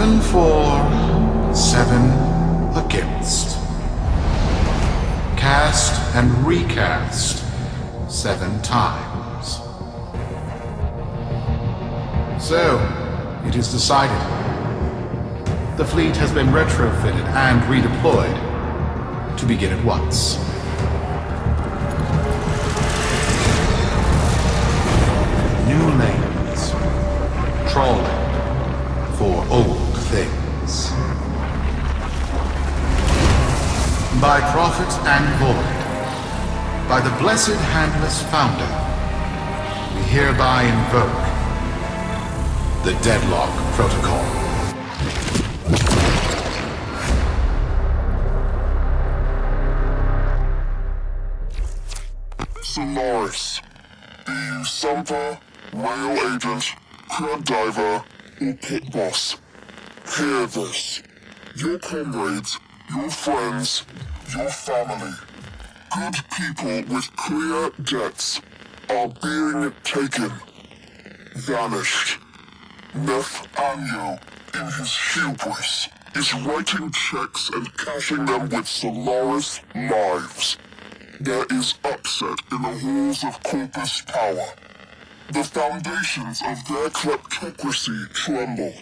7 for, 7 against. Cast and recast 7 times. So, it is decided. The fleet has been retrofitted and redeployed to begin at once. New lanes. Trawling for old things. By prophet and void, by the blessed handless founder, we hereby invoke the Deadlock Protocol. Solaris. Be you Sumper, Rail Agent, Crab Diver, or Pit Boss. Hear this. Your comrades, your friends, your family, good people with clear debts are being taken. Vanished. Nathaniel, in his hubris, is writing checks and cashing them with Solaris lives. There is upset in the halls of Corpus power. The foundations of their kleptocracy tremble.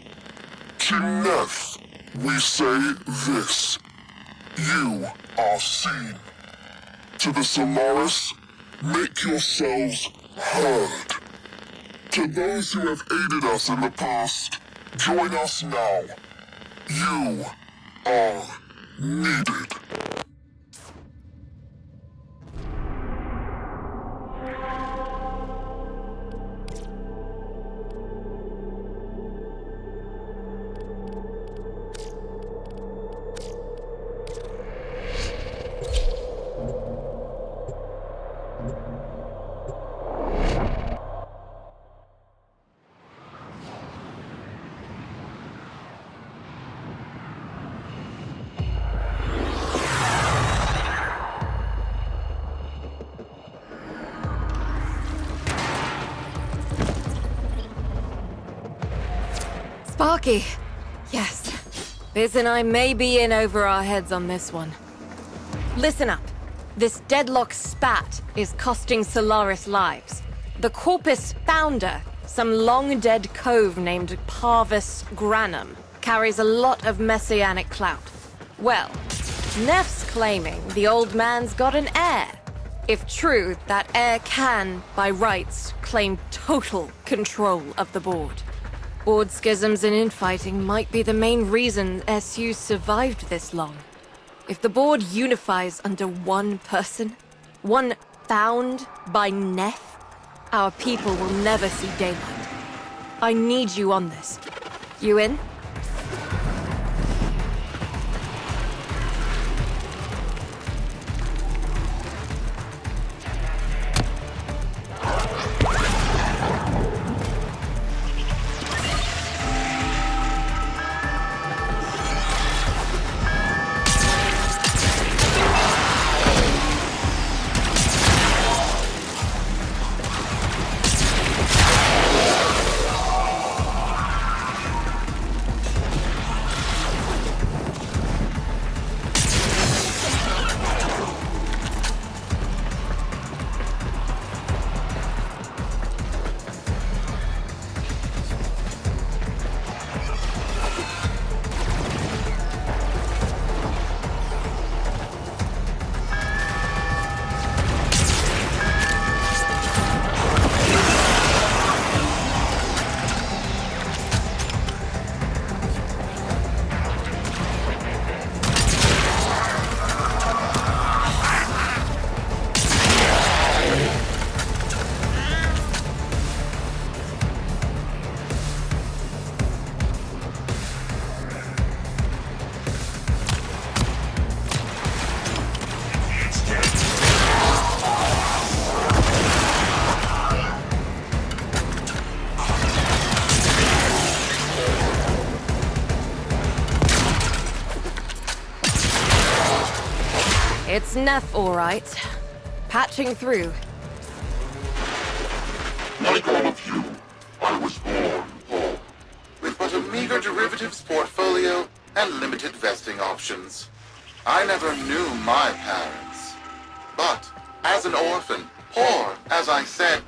To Neth, we say this. You are seen. To the Solaris, make yourselves heard. To those who have aided us in the past, join us now. You are needed. Sparky. Yes. Biz and I may be in over our heads on this one. Listen up. This Deadlock spat is costing Solaris lives. The Corpus founder, some long-dead cove named Parvis Granum, carries a lot of messianic clout. Well, Neff's claiming the old man's got an heir. If true, that heir can, by rights, claim total control of the board. Board schisms and infighting might be the main reason SU survived this long. If the board unifies under one person, one found by Neff, our people will never see daylight. I need you on this. You in? It's Neff, all right. Patching through. Like all of you, I was born poor, with but a meager derivatives portfolio, and limited vesting options. I never knew my parents. But, as an orphan, poor, as I said,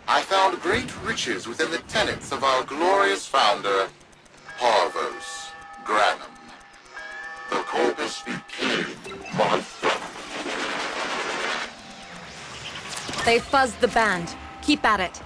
I found great riches within the tenets of our glorious founder, Parvos Granum. The corpus became my son. They fuzzed the band. Keep at it.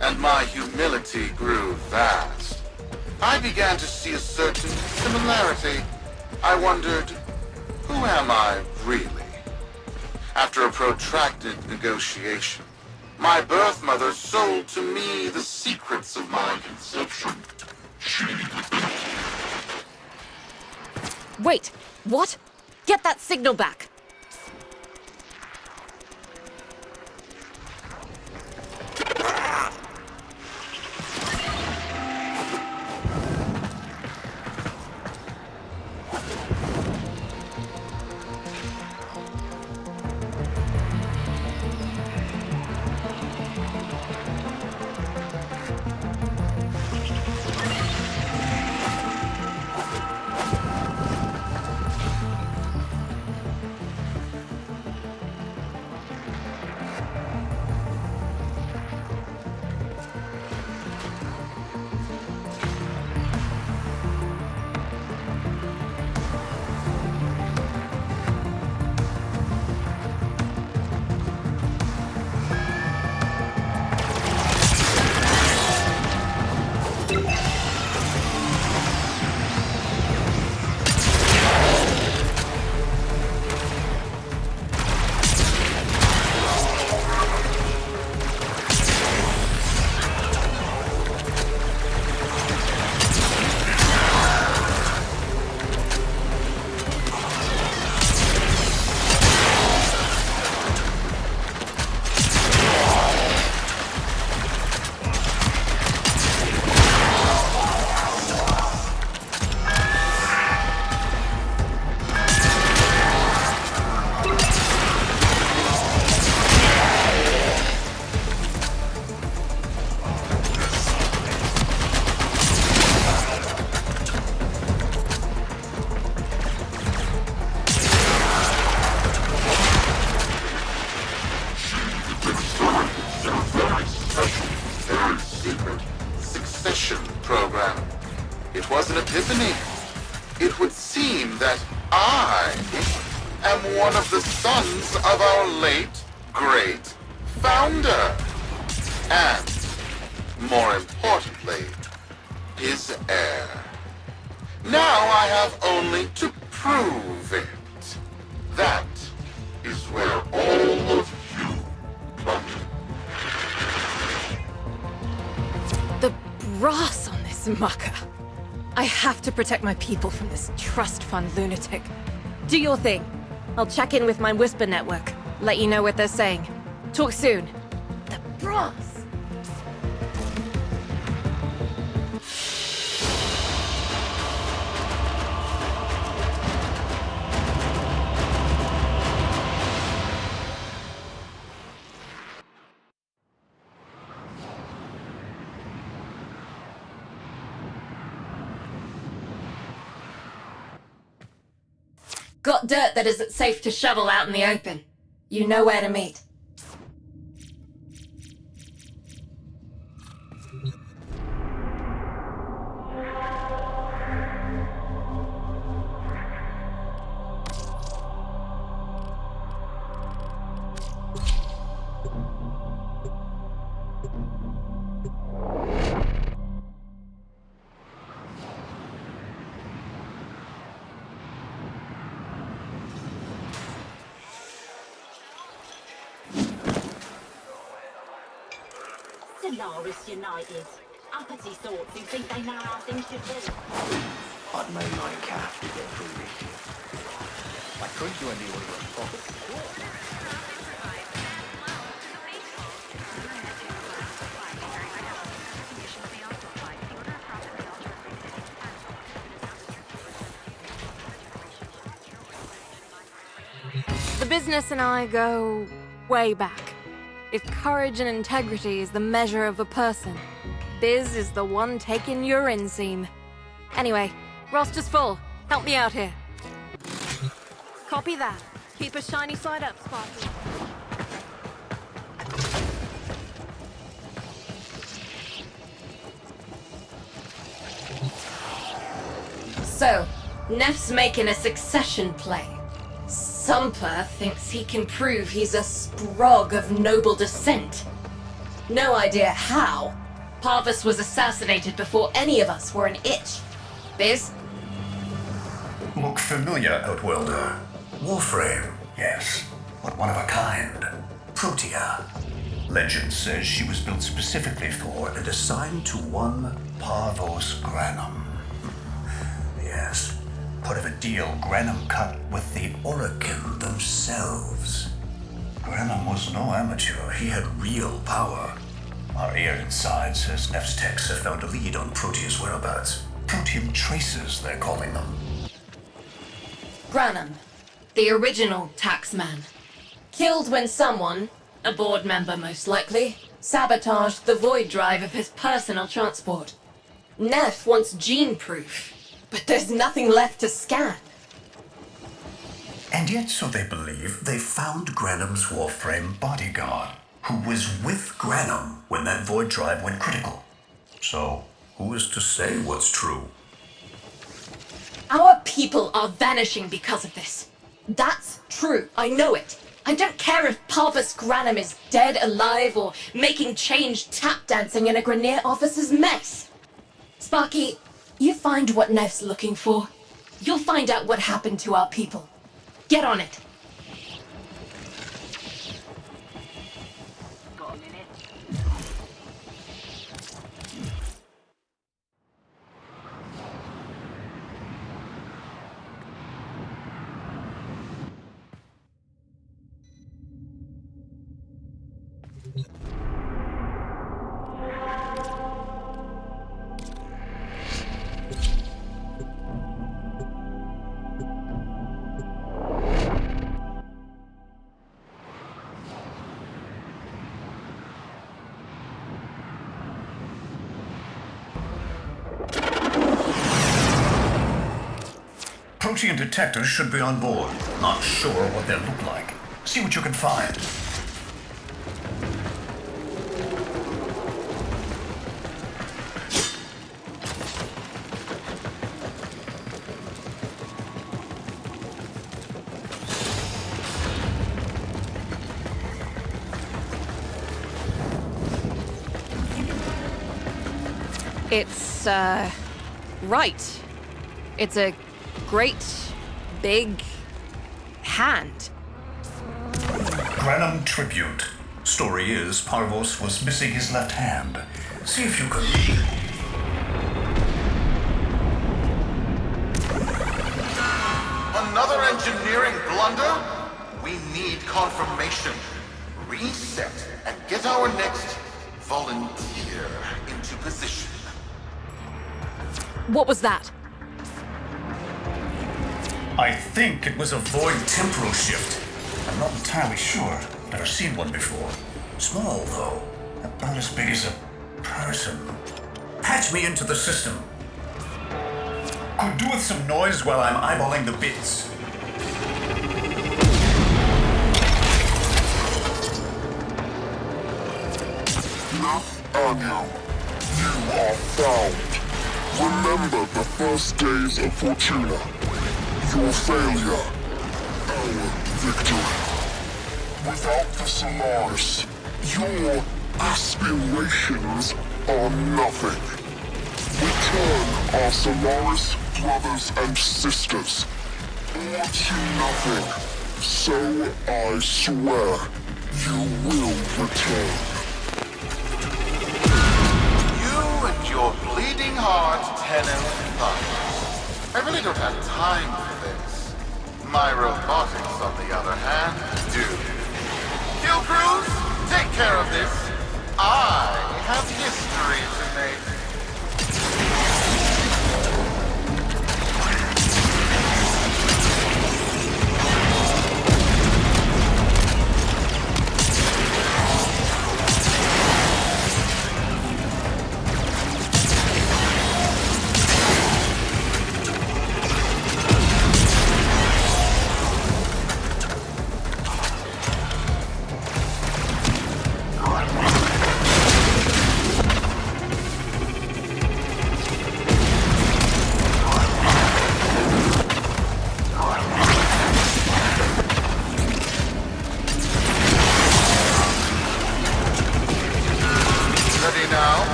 And my humility grew vast. I began to see a certain similarity. I wondered, who am I really? After a protracted negotiation, my birth mother sold to me the secrets of my conception. Wait, what? Get that signal back! It was an epiphany. It would seem that I am one of the sons of our late, great founder. And, more importantly, his heir. Now I have only to prove it. That is where all of you come in. The brass on this mucker. I have to protect my people from this trust fund lunatic. Do your thing. I'll check in with my Whisper network. Let you know what they're saying. Talk soon. The brass. Got dirt that isn't safe to shovel out in the open. You know where to meet. Solaris United. Uppity sorts who think they know how things should be. I'd mow my calf to get through this shit. I could join the order of profit. The business and I go way back. If courage and integrity is the measure of a person, Biz is the one taking your inseam. Anyway, roster's full. Help me out here. Copy that. Keep a shiny side up, Sparky. So, Neff's making a succession play. Sumper thinks he can prove he's a sprog of noble descent. No idea how. Parvus was assassinated before any of us were an itch. Biz? Look familiar, Outworlder. Warframe, yes, but one of a kind. Protea. Legend says she was built specifically for and assigned to one Parvos Granum. Yes, part of a deal Granum cut with the Orokin themselves. Granum was no amateur, he had real power. Our ear inside says Neff's techs have found a lead on Protea's whereabouts. Proteum traces, they're calling them. Granum, the original taxman. Killed when someone, a board member most likely, sabotaged the void drive of his personal transport. Neff wants gene proof, but there's nothing left to scan. And yet, so they believe, they found Granum's Warframe bodyguard, who was with Granum when that void drive went critical. So, who is to say what's true? Our people are vanishing because of this. That's true, I know it. I don't care if Parvus Granum is dead, alive, or making change tap dancing in a Grenier officer's mess. Sparky, you find what Neff's looking for. You'll find out what happened to our people. Get on it. Got a minute? Protean detectors should be on board. Not sure what they'll look like. See what you can find. It's, right. It's a great, big hand. Granum tribute. Story is, Parvos was missing his left hand. See if you can... Another engineering blunder? We need confirmation. Reset and get our next volunteer into position. What was that? I think it was a void temporal shift. I'm not entirely sure. Never seen one before. Small, though. About as big as a person. Patch me into the system. Could do with some noise while I'm eyeballing the bits. return you. You are found. Remember the first days of Fortuna. Your failure, our victory. Without the Solaris, your aspirations are nothing. Return our Solaris brothers and sisters, or to nothing. So I swear, you will return. You and your bleeding heart, Tenno Fun. I really don't have time for this. My robotics, on the other hand, do. Kill crews, take care of this. I have history to make.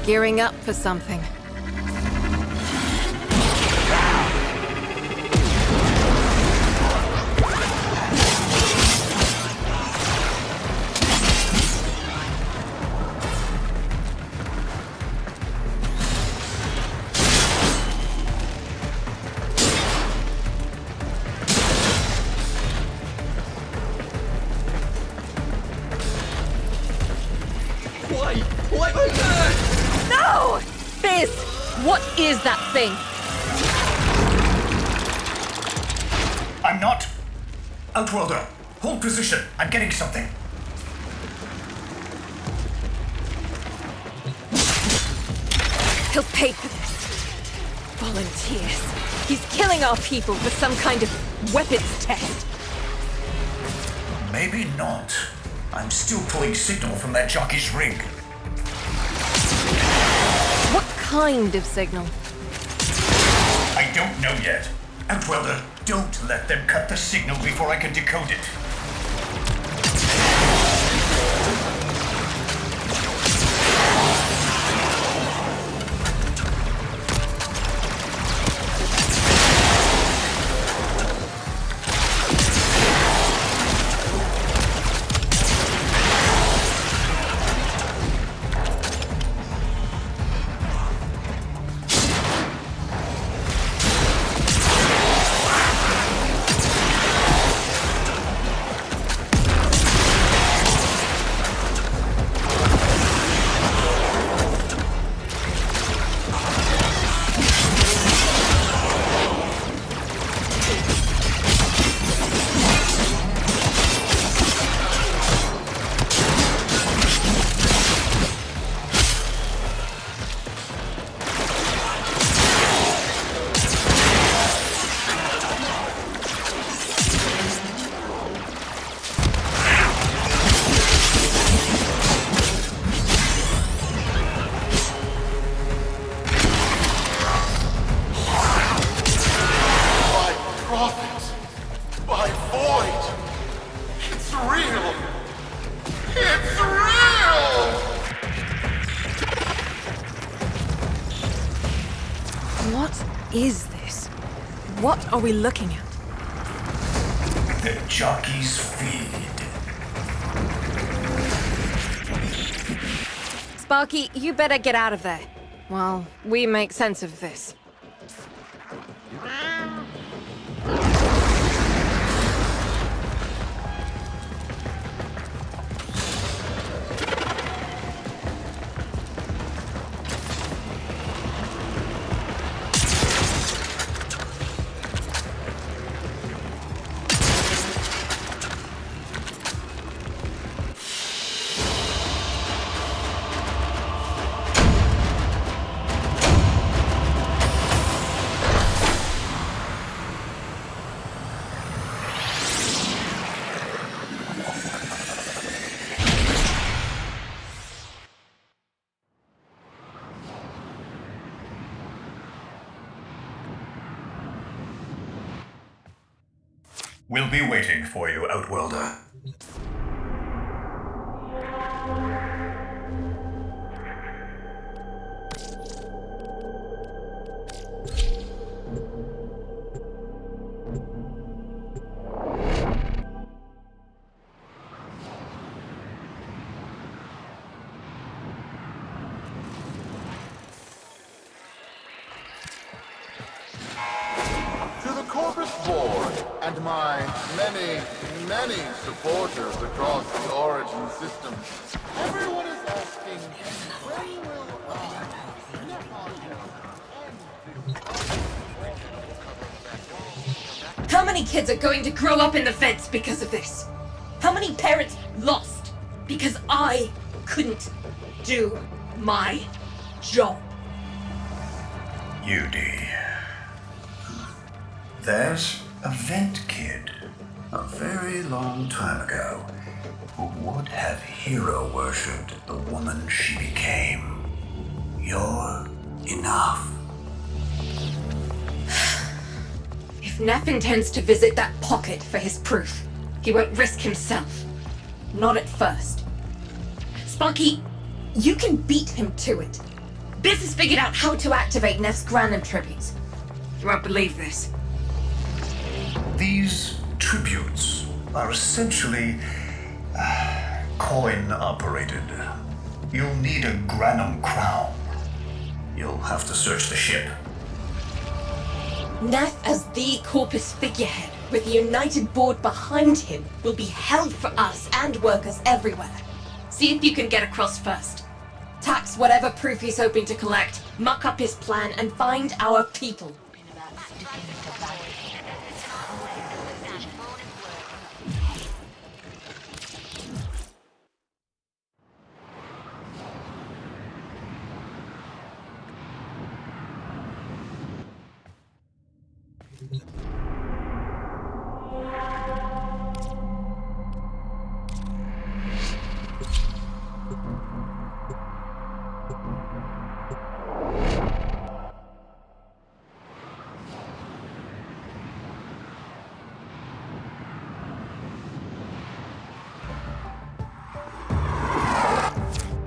Gearing up for something. No! Fizz! What is that thing? I'm not. Outworlder, hold position. I'm getting something. He'll pay for this. Volunteers. He's killing our people for some kind of weapons test. Maybe not. I'm still pulling signal from that jockey's rig. What kind of signal? I don't know yet. Outworlder, don't let them cut the signal before I can decode it. is this? What are we looking at? The jockey's feed. Sparky, you better get out of there. While we make sense of this. We'll be waiting for you, Outworlder. To the Corpus Board and my many, many supporters across the Origin system, everyone is asking, when will How many kids are going to grow up in the fence because of this? How many parents lost because I couldn't do my job? UD. There's a vent kid, a very long time ago, who would have hero-worshipped the woman she became. You're enough. If Neff intends to visit that pocket for his proof, he won't risk himself. Not at first. Sparky, you can beat him to it. Biz has figured out how to activate Neff's Granum tributes. You won't believe this. These tributes are essentially coin-operated. You'll need a Granum crown. You'll have to search the ship. Neff as the Corpus figurehead, with the United Board behind him, will be hell for us and workers everywhere. See if you can get across first. Tax whatever proof he's hoping to collect, muck up his plan, and find our people.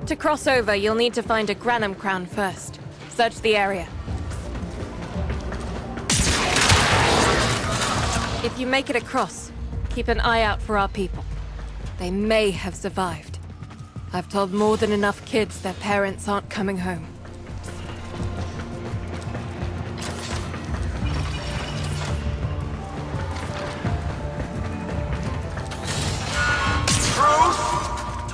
To cross over, you'll need to find a Granum crown first. Search the area. If you make it across, keep an eye out for our people. They may have survived. I've told more than enough kids their parents aren't coming home.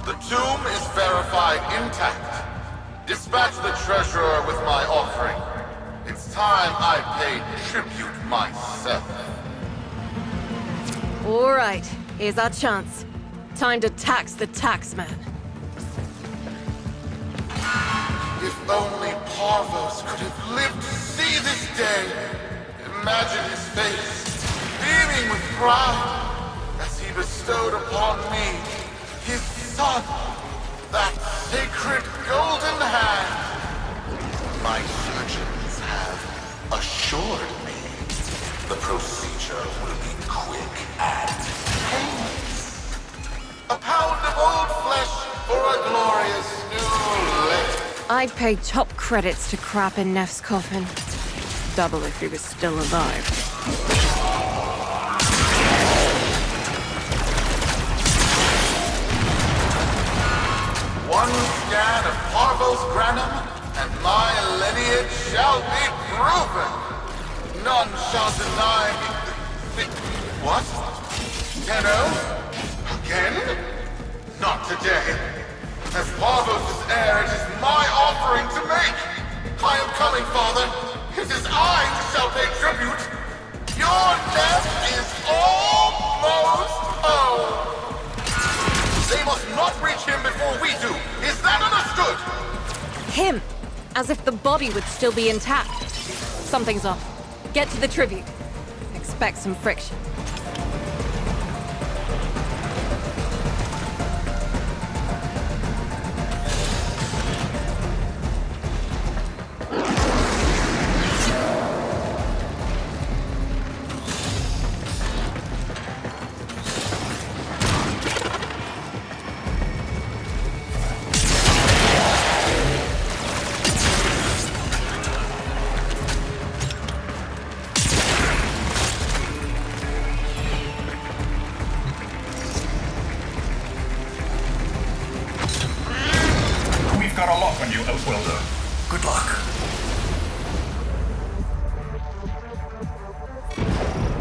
The tomb is verified intact. Dispatch the treasurer with my offering. It's time I paid tribute myself. All right, here's our chance. Time to tax the taxman. If only Parvos could have lived to see this day. Imagine his face, beaming with pride, as he bestowed upon me his son, that sacred golden hand. My surgeons have assured me the procedure will be quick and painless. A pound of old flesh for a glorious new leg. I'd pay top credits to crap in Neff's coffin. Double if he was still alive. One scan of Parvos Granum, and my lineage shall be proven. None shall deny me. What? Tenno? Again? Not today. As Parvos' heir, it is my offering to make. I am coming, Father. It is I who shall pay tribute. Your death is almost home. They must not reach him before we do. Is that understood? Him! As if the body would still be intact. Something's off. Get to the tribute. Expect some friction.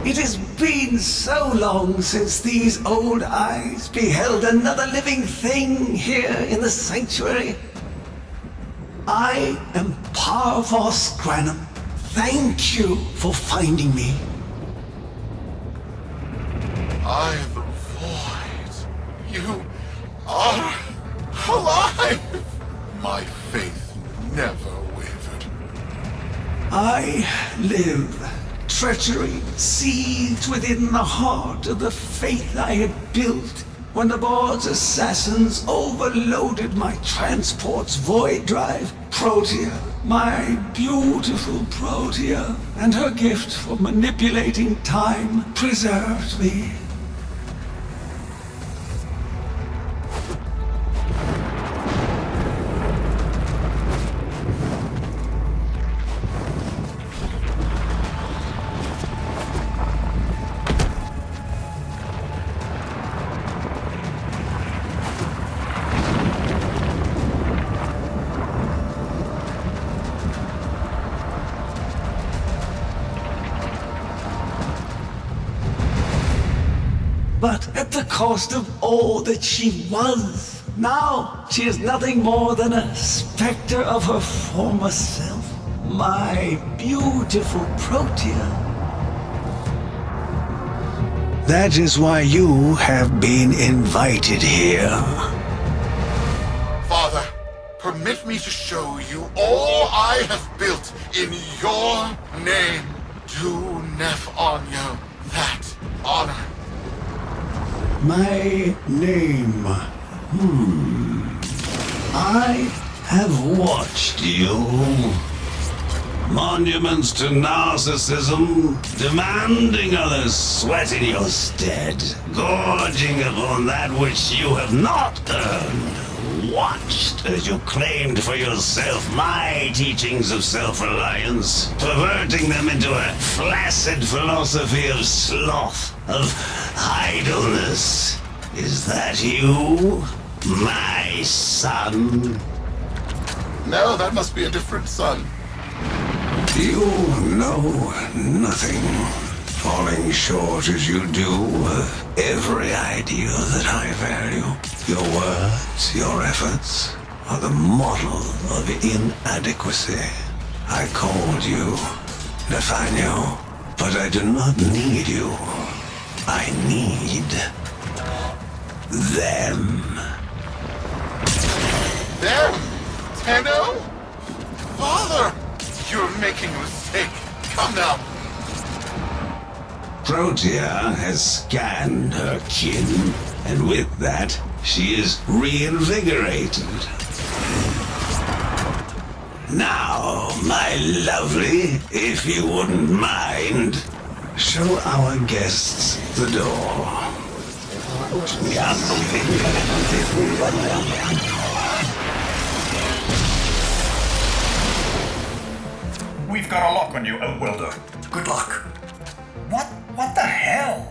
It has been so long since these old eyes beheld another living thing here in the sanctuary. I am Parvos Granum. Thank you for finding me. I am the void. You are alive! My faith never wavered. I live. Treachery seethed within the heart of the faith I had built when the board's assassins overloaded my transport's void drive. Protea, my beautiful Protea, and her gift for manipulating time preserved me. But at the cost of all that she was. Now she is nothing more than a specter of her former self. My beautiful Protea. That is why you have been invited here. Father, permit me to show you all I have built in your name. Do Nef Anyo that honor. My name. I have watched you. Monuments to narcissism, demanding others sweat in your stead, gorging upon that which you have not earned. Watched as you claimed for yourself my teachings of self-reliance, perverting them into a flaccid philosophy of sloth, of idleness. Is that you, my son? No, that must be a different son. You know nothing, falling short as you do of every ideal that I value. Your words, your efforts, are the model of inadequacy. I called you Nathaniel, but I do not need you. I need them. Them? Tenno? Father! You're making a mistake. Come now. Protea has scanned her kin, and with that, she is reinvigorated. Now, my lovely, if you wouldn't mind, show our guests the door. We've got a lock on you, Outwelder. Good luck. What the hell?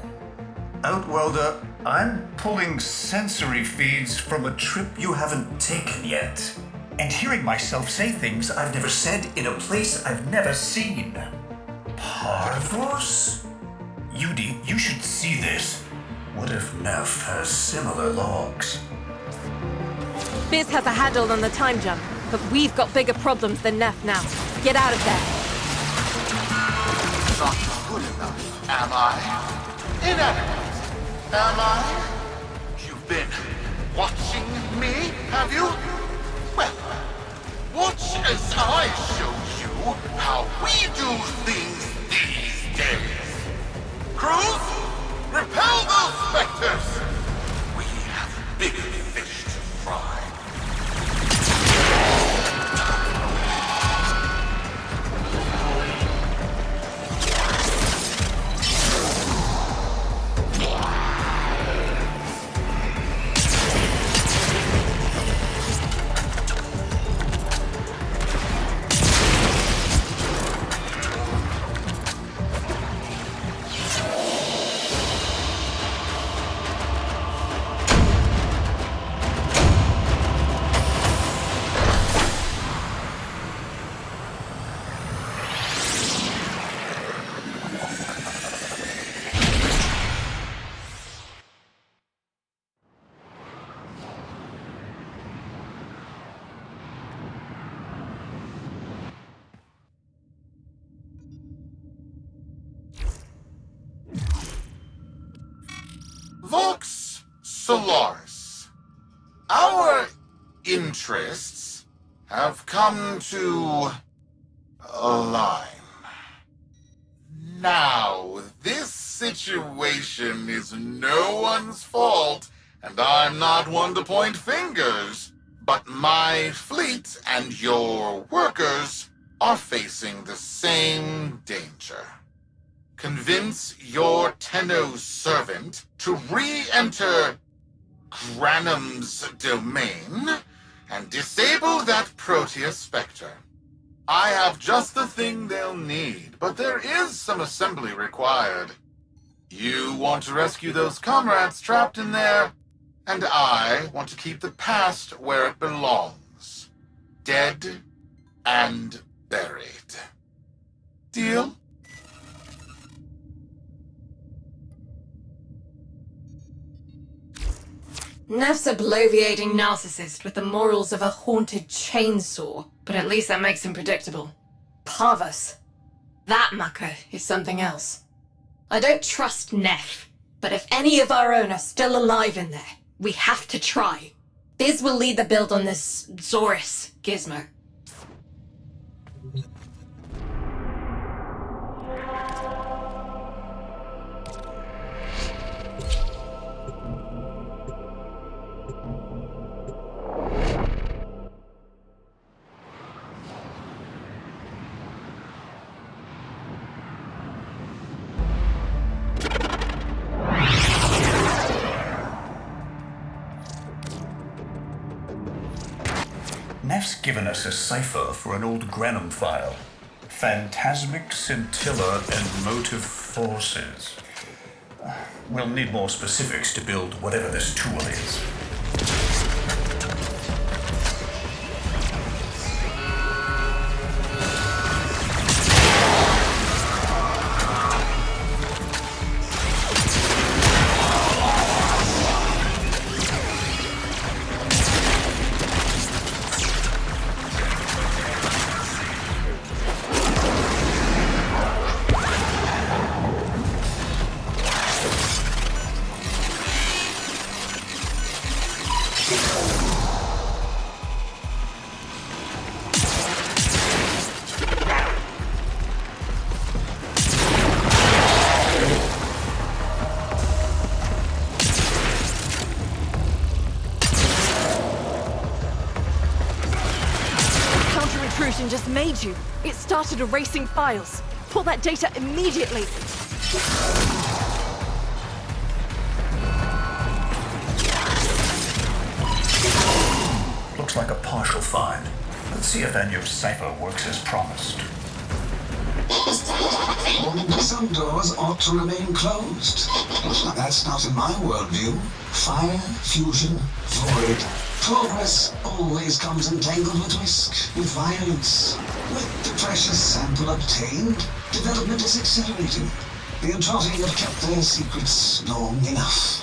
Outwelder, I'm pulling sensory feeds from a trip you haven't taken yet. And hearing myself say things I've never said in a place I've never seen. Parvos? Yudi, you should see this. What if Neff has similar logs? Biz has a handle on the time jump, but we've got bigger problems than Neff now. Get out of there. Not good enough, am I? Inadequate, am I? You've been watching me, have you? Well, watch as I show you how we do things these days. Crews, repel those specters! We have bigger fish to fry. Vox Solaris. Our interests have come to align. Now, this situation is no one's fault, and I'm not one to point fingers, but my fleet and your workers are facing the same danger. Convince your Tenno servant to re-enter Granum's domain and disable that Proteus Spectre. I have just the thing they'll need, but there is some assembly required. You want to rescue those comrades trapped in there, and I want to keep the past where it belongs. Dead and buried. Deal? Neff's a bloviating narcissist with the morals of a haunted chainsaw, but at least that makes him predictable. Parvus. That mucker is something else. I don't trust Neff, but if any of our own are still alive in there, we have to try. Biz will lead the build on this Zorus gizmo. Neff's given us a cipher for an old Granum file. Phantasmic scintilla and motive forces. We'll need more specifics to build whatever this tool is. Intrusion just made you. It started erasing files. Pull that data immediately. Looks like a partial find. Let's see if that new cipher works as promised. Some doors ought to remain closed. That's not in my worldview. Fire, fusion, void. Progress always comes entangled with risk, with violence. With the precious sample obtained, development is accelerating. The Entrotti have kept their secrets long enough.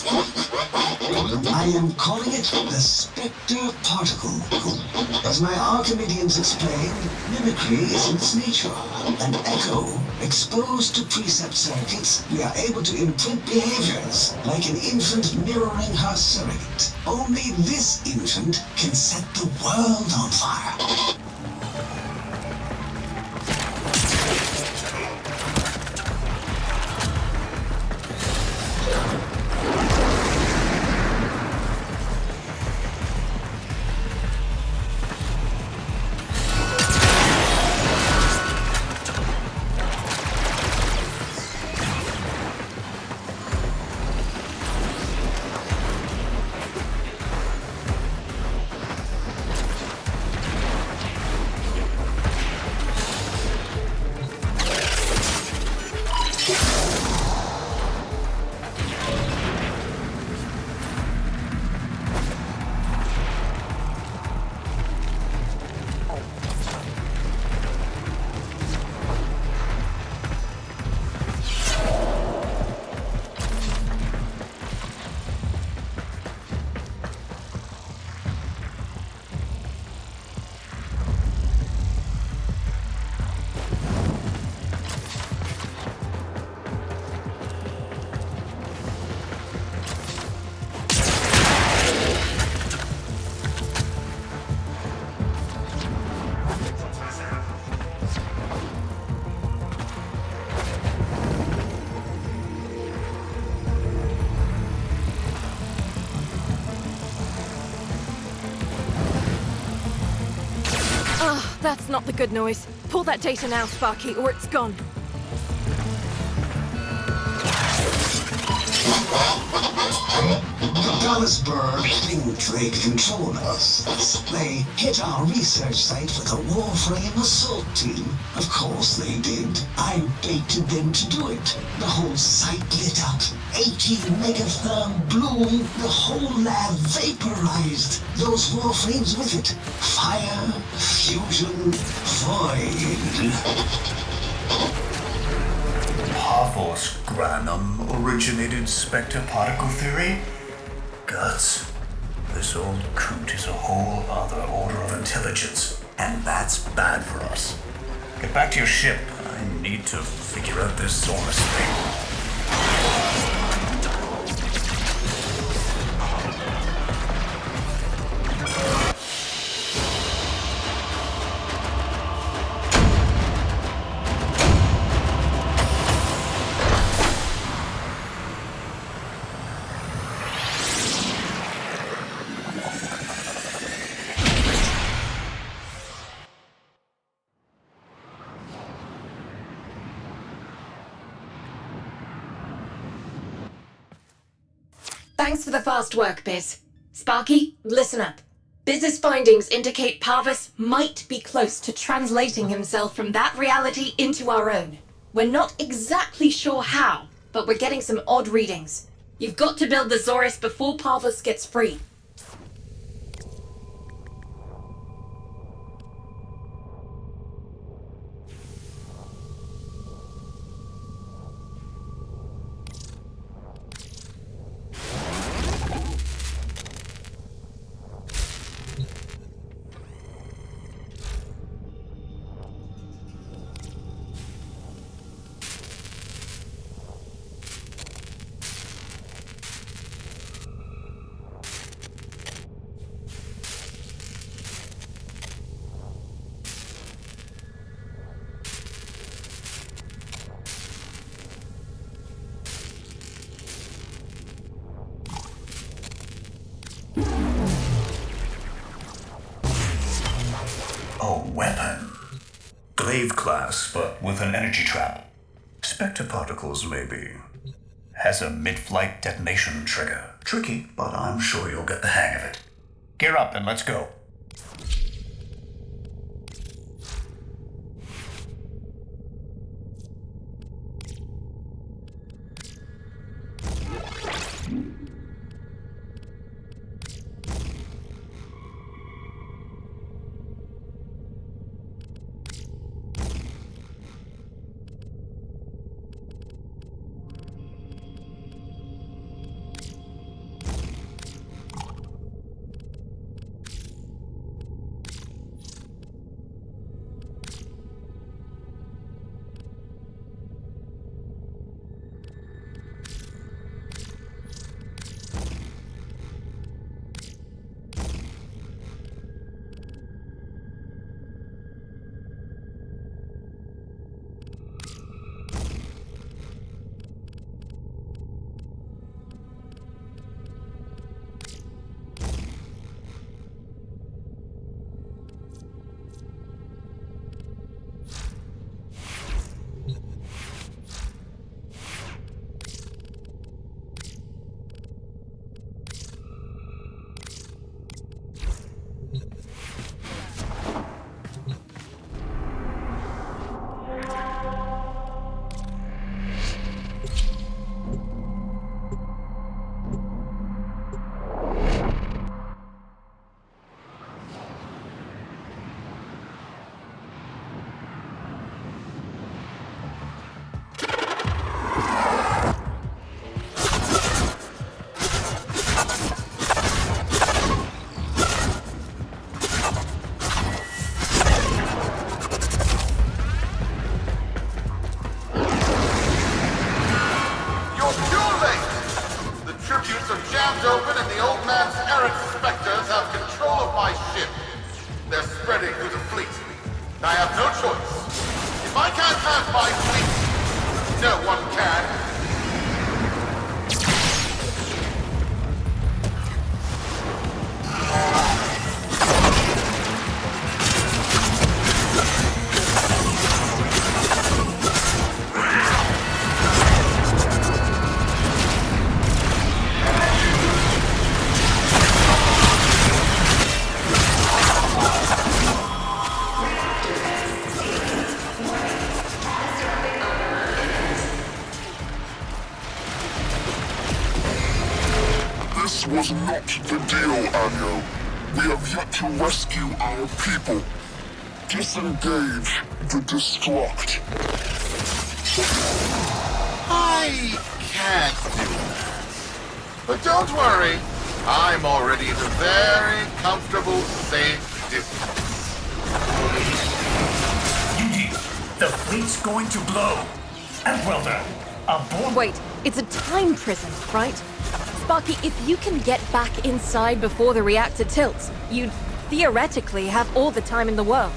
I am calling it the Spectre Particle. As my Archimedeans explained, mimicry is in its nature. An echo, exposed to precept circuits, we are able to imprint behaviors, like an infant mirroring her surrogate. Only this infant can set the world on fire. That's not the good noise. Pull that data now, Sparky, or it's gone. The Dallasburg think they control us. They hit our research site with a Warframe assault team. Of course they did. I baited them to do it. The whole site lit up. 80 megatherm bloom. The whole lab vaporized. Those Warframes with it. Fire, fusion, void. Parvos Granum originated Spectre particle theory? Guts. This old coot is a whole other order of intelligence, and that's bad for us. Get back to your ship. I need to figure out this Zorus thing. Thanks for the fast work, Biz. Sparky, listen up. Biz's findings indicate Parvus might be close to translating himself from that reality into our own. We're not exactly sure how, but we're getting some odd readings. You've got to build the Zorus before Parvus gets free. A weapon. Glaive class, but with an energy trap. Spectre particles, maybe. Has a mid-flight detonation trigger. Tricky, but I'm sure you'll get the hang of it. Gear up and let's go. jammed open and the old man's errant specters have control of my ship. They're spreading through the fleet. I have no choice. If I can't have my fleet, no one can. This was not the deal, Anyo. We have yet to rescue our people. Disengage the destruct. I can't do that. But don't worry. I'm already in a very comfortable, safe distance. Yuji, the fleet's going to blow. And Welder, aboard. Wait, it's a time prison, right? Sparky, if you can get back inside before the reactor tilts, you'd theoretically have all the time in the world.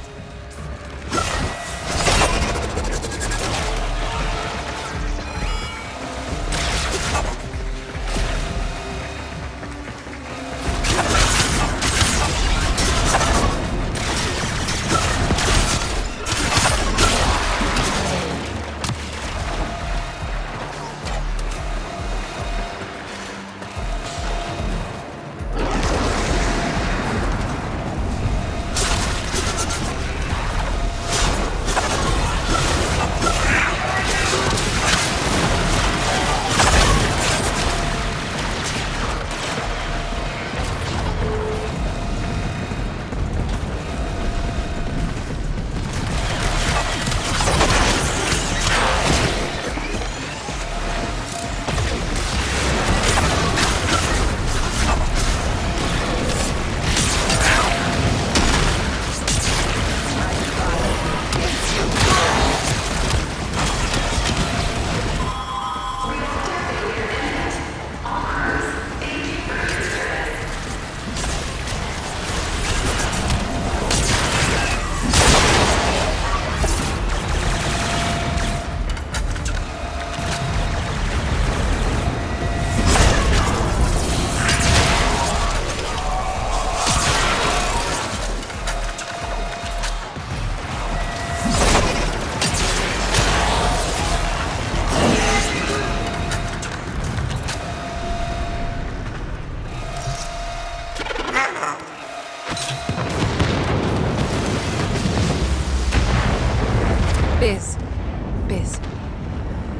Biz.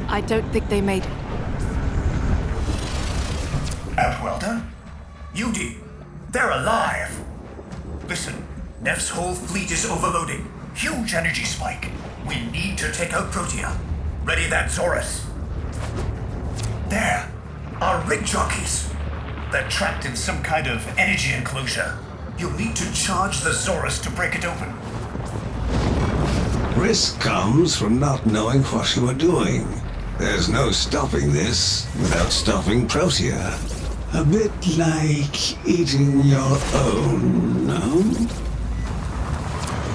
I don't think they made it. Outwelder? Yuji, they're alive. Listen, Neff's whole fleet is overloading. Huge energy spike. We need to take out Protea. Ready that Zorus. There, our rig jockeys. They're trapped in some kind of energy enclosure. You'll need to charge the Zorus to break it open. Risk comes from not knowing what you are doing. There's no stopping this without stopping Protea. A bit like eating your own, no?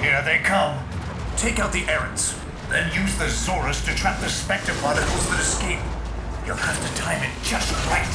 Here they come. Take out the errants, then use the Zorus to trap the Spectre particles that escape. You'll have to time it just right.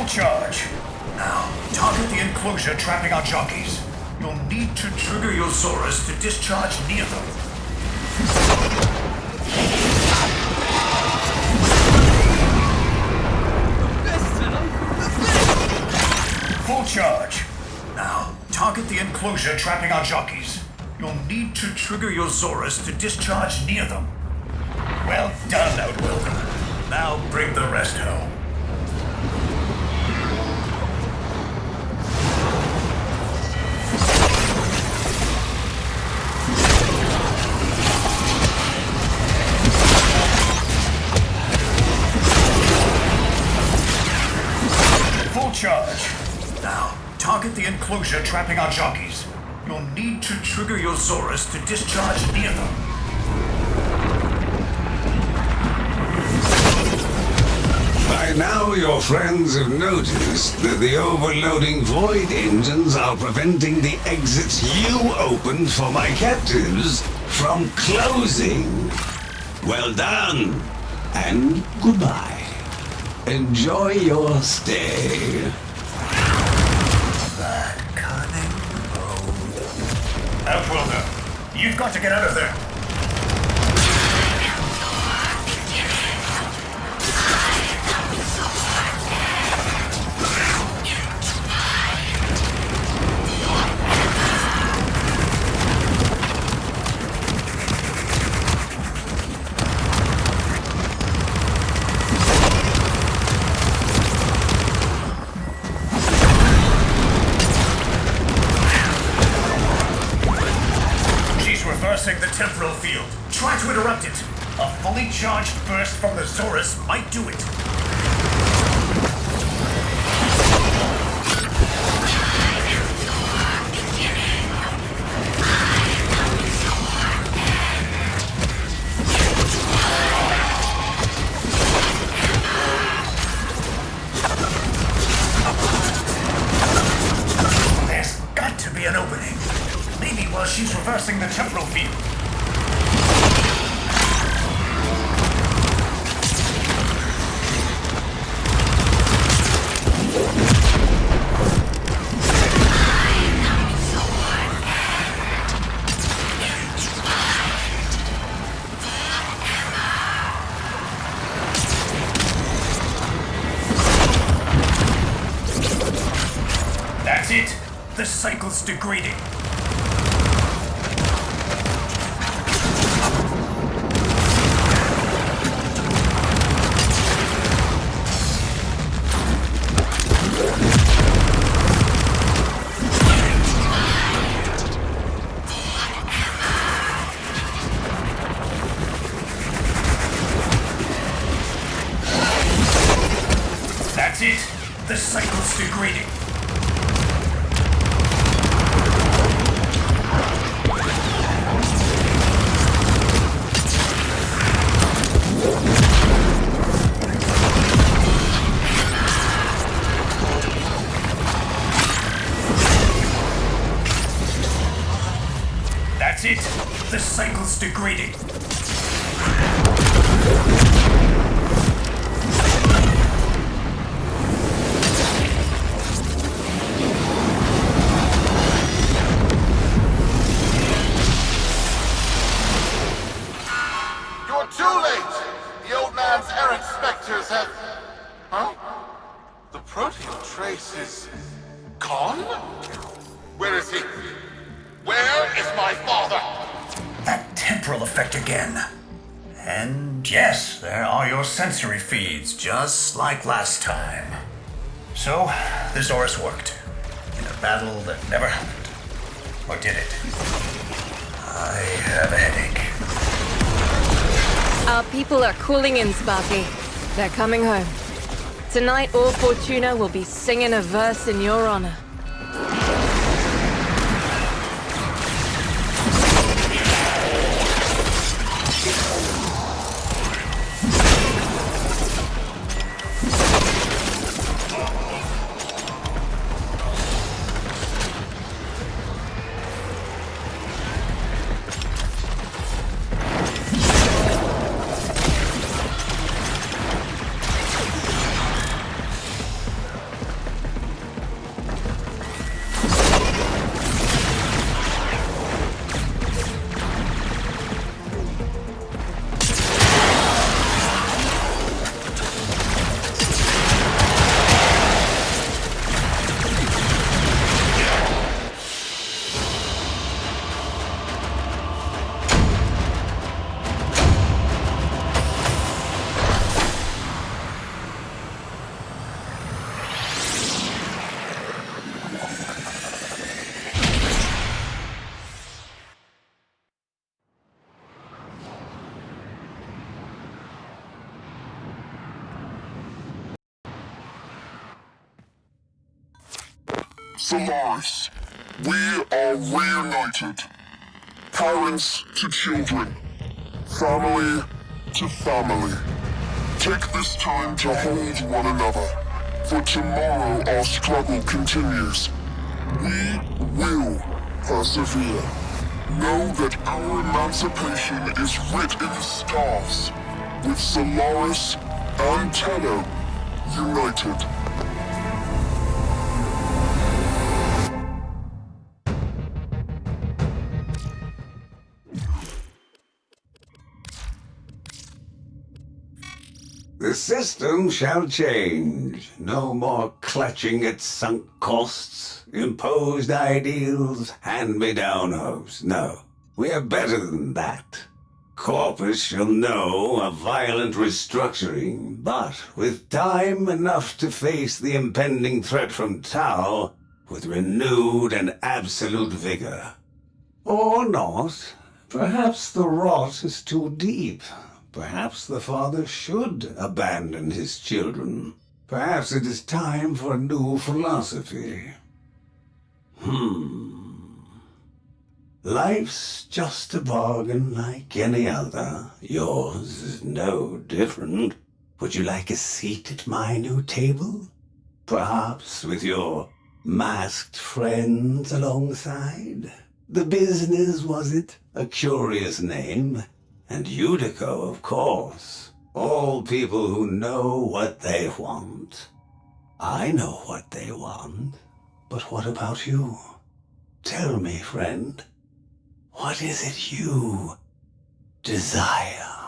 Charge. Now, target the enclosure trapping our jockeys. You'll need to trigger your Zorus to discharge near them. Full charge. Now, target the enclosure trapping our jockeys. You'll need to trigger your Zorus to discharge near them. Well done, Outwelder. Now bring the rest home. Now, target the enclosure trapping our jockeys. You'll need to trigger your Zorus to discharge near them. By now, your friends have noticed that the overloading void engines are preventing the exits you opened for my captives from closing. Well done, and goodbye. Enjoy your stay. That cunning road. Outworlder, you've got to get out of there. The temporal field. Try to interrupt it. A fully charged burst from the Zorus might do it. There's got to be an opening. Maybe while she's reversing the temporal field. That's it. The cycle's degrading. That's it. The cycle's degrading. That's it. The cycle's degrading. You're too late! The old man's errant specters have... Huh? The protean trace is... gone? Where is he? Where is my father? That temporal effect again. And yes, there are your sensory feeds, just like last time. So, the Zorus worked. In a battle that never happened. Or did it? I have a headache. Our people are calling in, Sparky. They're coming home. Tonight, all Fortuna will be singing a verse in your honor. Solaris, we are reunited. Parents to children, family to family. Take this time to hold one another, for tomorrow our struggle continues. We will persevere. Know that our emancipation is writ in the stars, with Solaris and Tenno united. The system shall change. No more clutching at sunk costs, imposed ideals, hand-me-down hopes. No, we are better than that. Corpus shall know a violent restructuring, but with time enough to face the impending threat from Tau with renewed and absolute vigor. Or not. Perhaps the rot is too deep. Perhaps the father should abandon his children. Perhaps it is time for a new philosophy. Life's just a bargain like any other. Yours is no different. Would you like a seat at my new table? Perhaps with your masked friends alongside? The business, was it? A curious name. And Udico, of course. All people who know what they want. I know what they want. But what about you? Tell me, friend. What is it you desire?